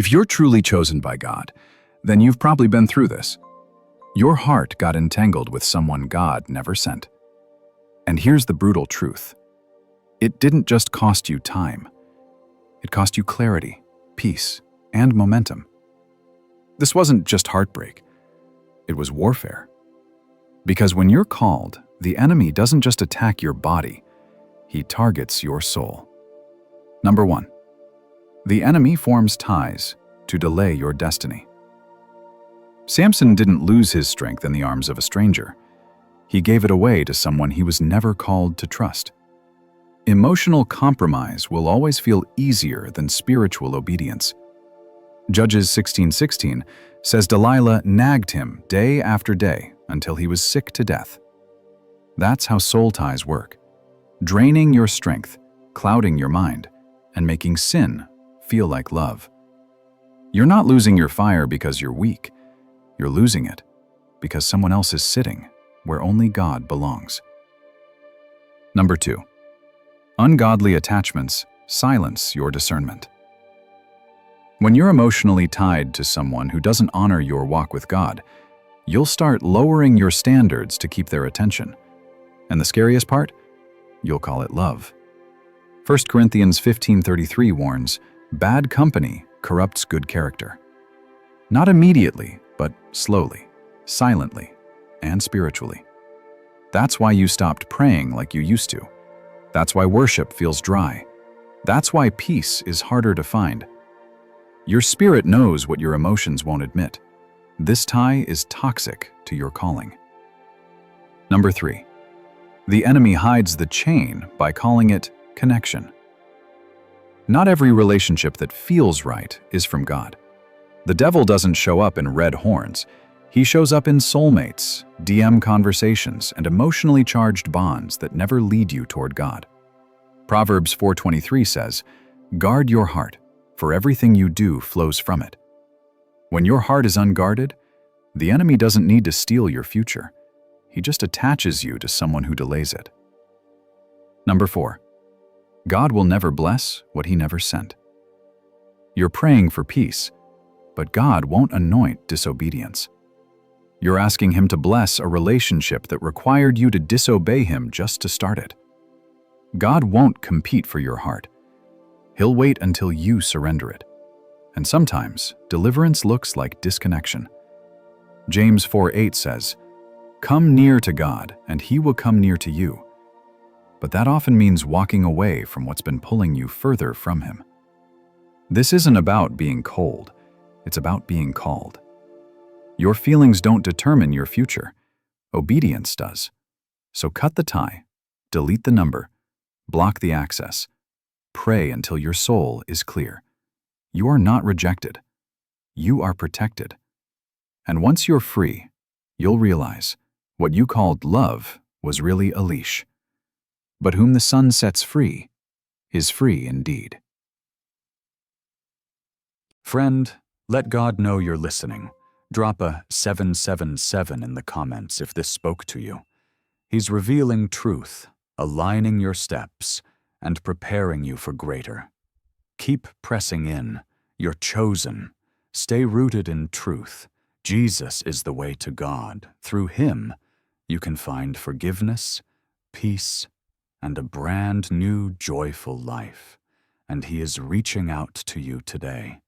If you're truly chosen by God, then you've probably been through this. Your heart got entangled with someone God never sent. And here's the brutal truth. It didn't just cost you time. It cost you clarity, peace, and momentum. This wasn't just heartbreak. It was warfare. Because when you're called, the enemy doesn't just attack your body, he targets your soul. Number 1. The enemy forms ties to delay your destiny. Samson didn't lose his strength in the arms of a stranger. He gave it away to someone he was never called to trust. Emotional compromise will always feel easier than spiritual obedience. Judges 16:16 says Delilah nagged him day after day until he was sick to death. That's how soul ties work, draining your strength, clouding your mind, and making sin feel like love. You're not losing your fire because you're weak. You're losing it because someone else is sitting where only God belongs. Number 2. Ungodly attachments silence your discernment. When you're emotionally tied to someone who doesn't honor your walk with God, you'll start lowering your standards to keep their attention. And the scariest part? You'll call it love. 1 Corinthians 15:33 warns, "Bad company corrupts good character." Not immediately, but slowly, silently, and spiritually. That's why you stopped praying like you used to. That's why worship feels dry. That's why peace is harder to find. Your spirit knows what your emotions won't admit. This tie is toxic to your calling. Number 3. The enemy hides the chain by calling it connection. Not every relationship that feels right is from God. The devil doesn't show up in red horns. He shows up in soulmates, DM conversations, and emotionally charged bonds that never lead you toward God. Proverbs 4:23 says, "Guard your heart, for everything you do flows from it." When your heart is unguarded, the enemy doesn't need to steal your future. He just attaches you to someone who delays it. Number 4. God will never bless what he never sent. You're praying for peace, but God won't anoint disobedience. You're asking him to bless a relationship that required you to disobey him just to start it. God won't compete for your heart. He'll wait until you surrender it. And sometimes, deliverance looks like disconnection. James 4:8 says, "Come near to God, and he will come near to you." But that often means walking away from what's been pulling you further from him. This isn't about being cold. It's about being called. Your feelings don't determine your future. Obedience does. So cut the tie, delete the number, block the access. Pray until your soul is clear. You are not rejected. You are protected. And once you're free, you'll realize what you called love was really a leash. But whom the Son sets free is free indeed. Friend, let God know you're listening. Drop a 777 in the comments if this spoke to you. He's revealing truth, aligning your steps, and preparing you for greater. Keep pressing in. You're chosen. Stay rooted in truth. Jesus is the way to God. Through him, you can find forgiveness, peace, and a brand new joyful life. And he is reaching out to you today.